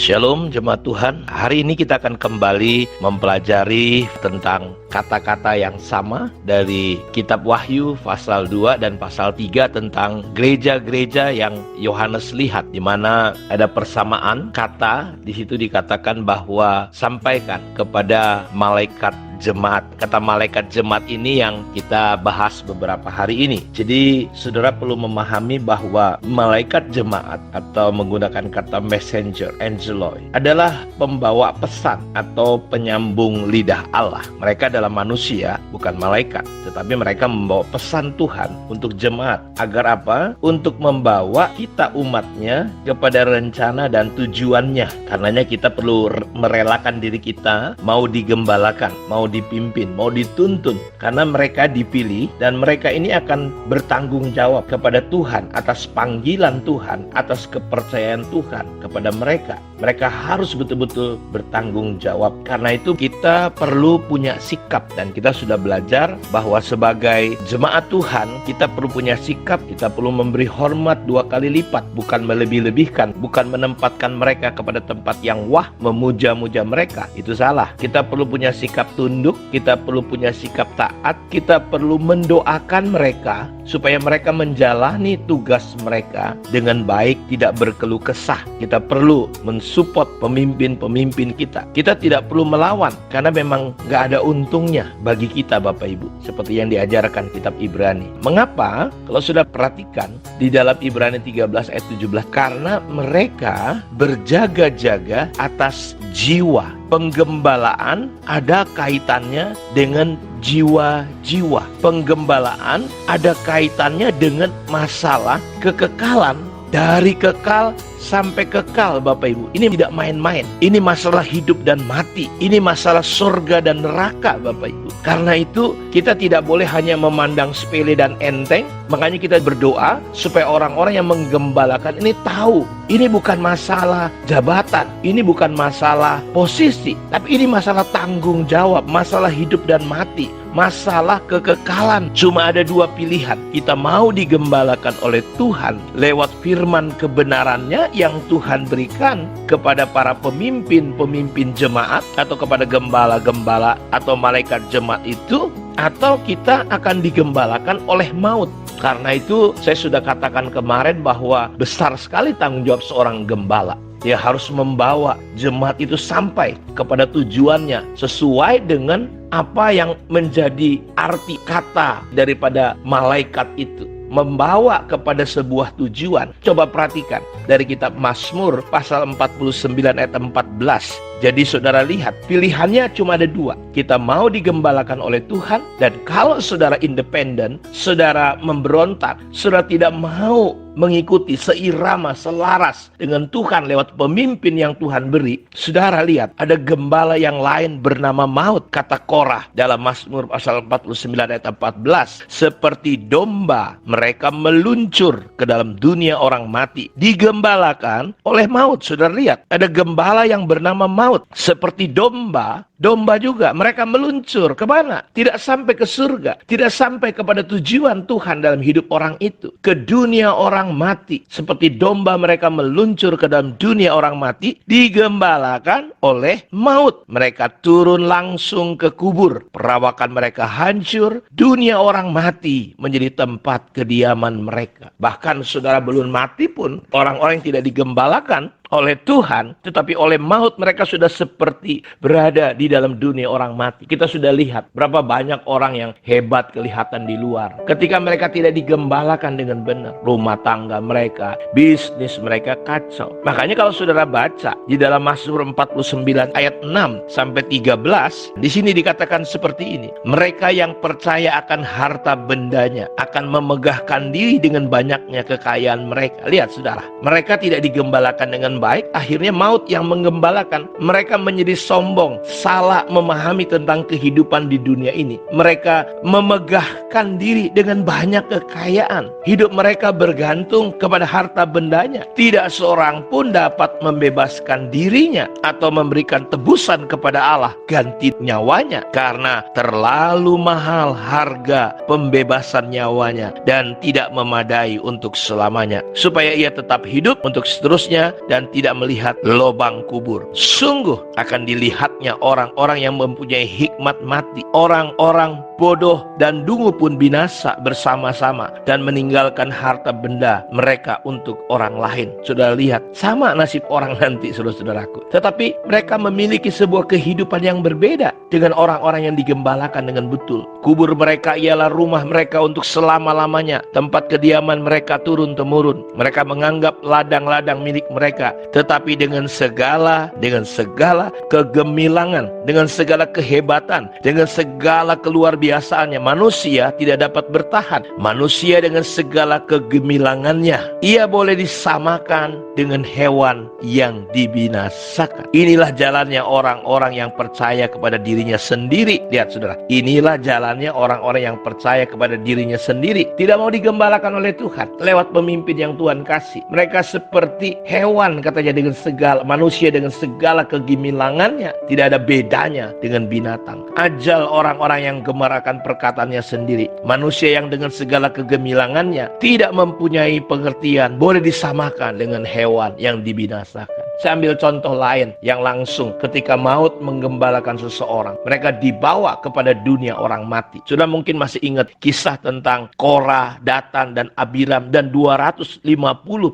Shalom jemaat Tuhan. Hari ini kita akan kembali mempelajari tentang kata-kata yang sama dari kitab Wahyu pasal 2 dan pasal 3 tentang gereja-gereja yang Yohanes lihat, di mana ada persamaan kata. Di situ dikatakan bahwa sampaikan kepada malaikat jemaat. Kata malaikat jemaat ini yang kita bahas beberapa hari ini. Jadi saudara perlu memahami bahwa malaikat jemaat atau menggunakan kata messenger, angeloi, adalah pembawa pesan atau penyambung lidah Allah. Mereka adalah manusia, bukan malaikat, tetapi mereka membawa pesan Tuhan untuk jemaat. Agar apa? Untuk membawa kita umatnya kepada rencana dan tujuannya. Karenanya kita perlu merelakan diri kita, mau digembalakan, mau dipimpin, mau dituntun, karena mereka dipilih dan mereka ini akan bertanggung jawab kepada Tuhan atas panggilan Tuhan, atas kepercayaan Tuhan kepada mereka. Mereka harus betul-betul bertanggung jawab. Karena itu kita perlu punya sikap, dan kita sudah belajar bahwa sebagai jemaat Tuhan kita perlu punya sikap, kita perlu memberi hormat 2 kali lipat, bukan melebih-lebihkan, bukan menempatkan mereka kepada tempat yang wah, memuja-muja mereka. Itu salah. Kita perlu punya sikap tunduk, kita perlu punya sikap taat, kita perlu mendoakan mereka supaya mereka menjalani tugas mereka dengan baik, tidak berkeluh kesah. Kita perlu mensupport pemimpin-pemimpin kita. Kita tidak perlu melawan, karena memang gak ada untungnya bagi kita Bapak Ibu, seperti yang diajarkan kitab Ibrani. Mengapa? Kalau sudah perhatikan di dalam Ibrani 13 ayat 17, karena mereka berjaga-jaga atas jiwa. Penggembalaan ada kaitannya dengan jiwa-jiwa. Penggembalaan ada kaitannya dengan masalah kekekalan. Dari kekal sampai kekal Bapak Ibu. Ini tidak main-main. Ini masalah hidup dan mati. Ini masalah surga dan neraka Bapak Ibu. Karena itu kita tidak boleh hanya memandang sepele dan enteng. Makanya kita berdoa supaya orang-orang yang menggembalakan ini tahu, ini bukan masalah jabatan, ini bukan masalah posisi, tapi ini masalah tanggung jawab, masalah hidup dan mati, masalah kekekalan. Cuma ada 2 pilihan. Kita mau digembalakan oleh Tuhan lewat firman kebenarannya yang Tuhan berikan kepada para pemimpin jemaat, atau kepada gembala-gembala atau malaikat jemaat itu, atau kita akan digembalakan oleh maut. Karena itu saya sudah katakan kemarin bahwa besar sekali tanggung jawab seorang gembala. Dia harus membawa jemaat itu sampai kepada tujuannya sesuai dengan apa yang menjadi arti kata daripada malaikat itu. Membawa kepada sebuah tujuan. Coba perhatikan dari kitab Mazmur pasal 49 ayat 14. Jadi saudara lihat, pilihannya cuma ada 2. Kita mau digembalakan oleh Tuhan, dan kalau saudara independen, saudara memberontak, saudara tidak mau mengikuti seirama, selaras dengan Tuhan lewat pemimpin yang Tuhan beri, saudara lihat ada gembala yang lain bernama maut. Kata Korah dalam Mazmur pasal 49 ayat 14, seperti domba mereka meluncur ke dalam dunia orang mati, digembalakan oleh maut. Saudara lihat ada gembala yang bernama maut. Seperti domba juga mereka meluncur kemana? Tidak sampai ke surga, tidak sampai kepada tujuan Tuhan dalam hidup orang itu, ke dunia orang mati. Seperti domba mereka meluncur ke dalam dunia orang mati, digembalakan oleh maut. Mereka turun langsung ke kubur, perawakan mereka hancur, dunia orang mati menjadi tempat kediaman mereka. Bahkan saudara belum mati pun, orang-orang yang tidak digembalakan oleh Tuhan, tetapi oleh maut, mereka sudah seperti berada di dalam dunia orang mati. Kita sudah lihat berapa banyak orang yang hebat kelihatan di luar. Ketika mereka tidak digembalakan dengan benar, rumah tangga mereka, bisnis mereka kacau. Makanya kalau saudara baca di dalam Mazmur 49 ayat 6 sampai 13, di sini dikatakan seperti ini. Mereka yang percaya akan harta bendanya akan memegahkan diri dengan banyaknya kekayaan mereka. Lihat saudara, mereka tidak digembalakan dengan baik, akhirnya maut yang menggembalakan. Mereka menjadi sombong, salah memahami tentang kehidupan di dunia ini. Mereka memegahkan diri dengan banyak kekayaan. Hidup mereka bergantung kepada harta bendanya. Tidak seorang pun dapat membebaskan dirinya atau memberikan tebusan kepada Allah ganti nyawanya, karena terlalu mahal harga pembebasan nyawanya dan tidak memadai untuk selamanya, supaya ia tetap hidup untuk seterusnya dan dan tidak melihat lubang kubur. Sungguh akan dilihatnya orang-orang yang mempunyai hikmat mati, orang-orang bodoh dan dungu pun binasa bersama-sama dan meninggalkan harta benda mereka untuk orang lain. Saudara lihat, sama nasib orang nanti, saudara-saudaraku. Tetapi mereka memiliki sebuah kehidupan yang berbeda dengan orang-orang yang digembalakan dengan betul. Kubur mereka ialah rumah mereka untuk selama-lamanya, tempat kediaman mereka turun-temurun. Mereka menganggap ladang-ladang milik mereka, tetapi dengan segala kegemilangan, dengan segala kehebatan, dengan segala keluar biasaannya, manusia tidak dapat bertahan. Manusia dengan segala kegemilangannya, ia boleh disamakan dengan hewan yang dibinasakan. Inilah jalannya orang-orang yang percaya kepada dirinya sendiri. Lihat saudara, inilah jalannya orang-orang yang percaya kepada dirinya sendiri, tidak mau digembalakan oleh Tuhan lewat pemimpin yang Tuhan kasih. Mereka seperti hewan, katanya, dengan segala manusia dengan segala kegemilangannya, tidak ada bedanya dengan binatang. Ajal orang-orang yang gemar akan perkataannya sendiri. Manusia yang dengan segala kegemilangannya tidak mempunyai pengertian boleh disamakan dengan hewan yang dibinasakan. Saya ambil contoh lain yang langsung ketika maut menggembalakan seseorang. Mereka dibawa kepada dunia orang mati. Sudah mungkin masih ingat kisah tentang Korah, Datan, dan Abiram dan 250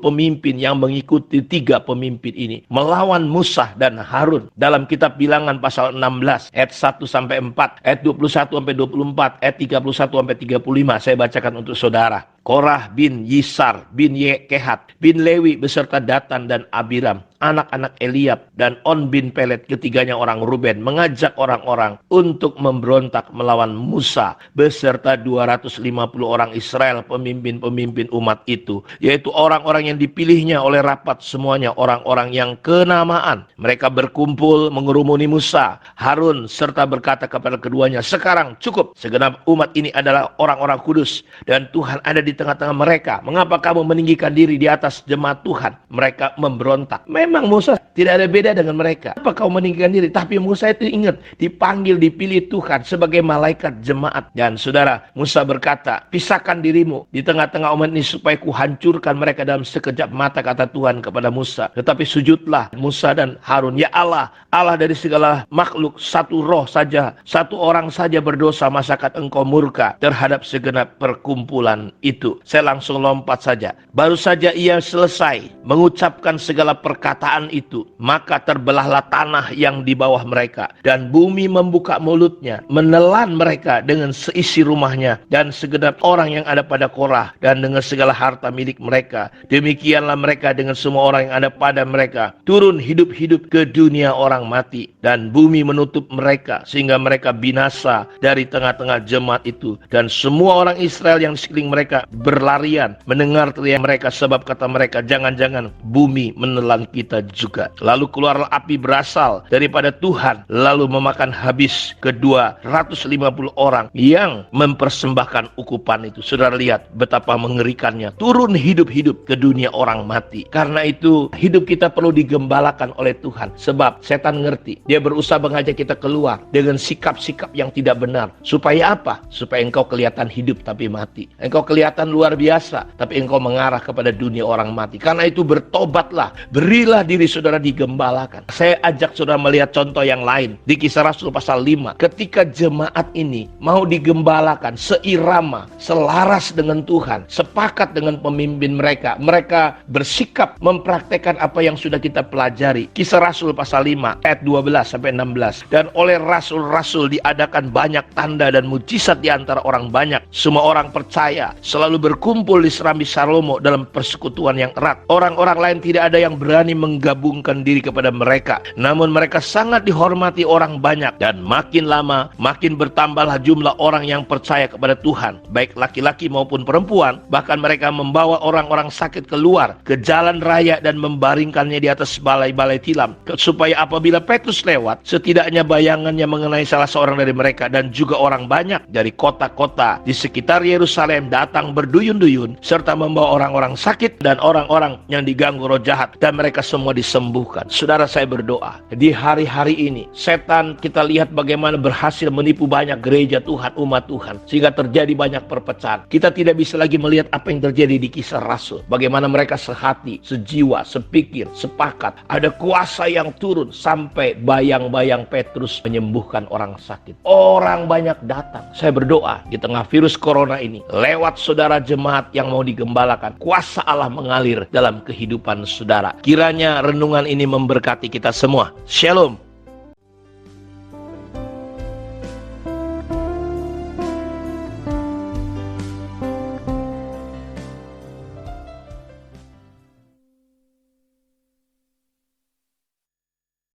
pemimpin yang mengikuti 3 pemimpin ini melawan Musa dan Harun. Dalam kitab Bilangan pasal 16 ayat 1-4, ayat 21-24, ayat 31-35 saya bacakan untuk saudara. Korah bin Yisar bin Kehat bin Lewi beserta Datan dan Abiram, anak-anak Eliab, dan On bin Pelet, ketiganya orang Ruben, mengajak orang-orang untuk memberontak melawan Musa beserta 250 orang Israel, pemimpin-pemimpin umat itu, yaitu orang-orang yang dipilihnya oleh rapat, semuanya orang-orang yang kenamaan. Mereka berkumpul mengerumuni Musa, Harun, serta berkata kepada keduanya, "Sekarang cukup, segenap umat ini adalah orang-orang kudus dan Tuhan ada di tengah-tengah mereka. Mengapa kamu meninggikan diri di atas jemaat Tuhan?" Mereka memberontak. Memang Musa tidak ada beda dengan mereka. Apa kau meninggikan diri? Tapi Musa itu ingat, dipanggil, dipilih Tuhan sebagai malaikat jemaat. Dan saudara, Musa berkata, "Pisahkan dirimu di tengah-tengah umat ini supaya kuhancurkan mereka dalam sekejap mata," kata Tuhan kepada Musa. Tetapi sujudlah Musa dan Harun. "Ya Allah, Allah dari segala makhluk, satu roh saja, satu orang saja berdosa, masakan engkau murka terhadap segenap perkumpulan itu?" Saya langsung lompat saja. Baru saja ia selesai mengucapkan segala perkataan itu, maka terbelahlah tanah yang di bawah mereka, dan bumi membuka mulutnya, menelan mereka dengan seisi rumahnya, dan segenap orang yang ada pada Korah, dan dengan segala harta milik mereka. Demikianlah mereka dengan semua orang yang ada pada mereka turun hidup-hidup ke dunia orang mati, dan bumi menutup mereka sehingga mereka binasa dari tengah-tengah jemaat itu. Dan semua orang Israel yang di sekeliling mereka berlarian mendengar teriak mereka, sebab kata mereka, "Jangan-jangan bumi menelan kita juga." Lalu keluarlah api berasal daripada Tuhan, lalu memakan habis ke-250 orang yang mempersembahkan ukupan itu. Saudara lihat betapa mengerikannya, turun hidup-hidup ke dunia orang mati. Karena itu hidup kita perlu digembalakan oleh Tuhan, sebab setan ngerti, dia berusaha mengajak kita keluar dengan sikap-sikap yang tidak benar. Supaya apa? Supaya engkau kelihatan hidup tapi mati, engkau kelihatan luar biasa, tapi engkau mengarah kepada dunia orang mati. Karena itu bertobatlah, berilah diri saudara digembalakan. Saya ajak saudara melihat contoh yang lain di Kisah Rasul pasal 5. Ketika jemaat ini mau digembalakan, seirama, selaras dengan Tuhan, sepakat dengan pemimpin mereka, mereka bersikap mempraktekkan apa yang sudah kita pelajari. Kisah Rasul pasal 5 ayat 12-16. Dan oleh rasul-rasul diadakan banyak tanda dan mujizat di antara orang banyak. Semua orang percaya, selalu berkumpul di serambi Salomo dalam persekutuan yang erat. Orang-orang lain tidak ada yang berani menggabungkan diri kepada mereka. Namun mereka sangat dihormati orang banyak, dan makin lama makin bertambahlah jumlah orang yang percaya kepada Tuhan, baik laki-laki maupun perempuan. Bahkan mereka membawa orang-orang sakit keluar ke jalan raya dan membaringkannya di atas balai-balai tilam, supaya apabila Petrus lewat, setidaknya bayangannya mengenai salah seorang dari mereka. Dan juga orang banyak dari kota-kota di sekitar Yerusalem datang berduyun-duyun, serta membawa orang-orang sakit dan orang-orang yang diganggu roh jahat, dan mereka semua disembuhkan. Saudara, saya berdoa, di hari-hari ini, setan kita lihat bagaimana berhasil menipu banyak gereja Tuhan, umat Tuhan, sehingga terjadi banyak perpecahan. Kita tidak bisa lagi melihat apa yang terjadi di Kisah Rasul, bagaimana mereka sehati, sejiwa, sepikir, sepakat. Ada kuasa yang turun sampai bayang-bayang Petrus menyembuhkan orang sakit. Orang banyak datang. Saya berdoa di tengah virus corona ini, lewat saudara jemaat yang mau digembalakan, kuasa Allah mengalir dalam kehidupan saudara. Kiranya renungan ini memberkati kita semua. Shalom.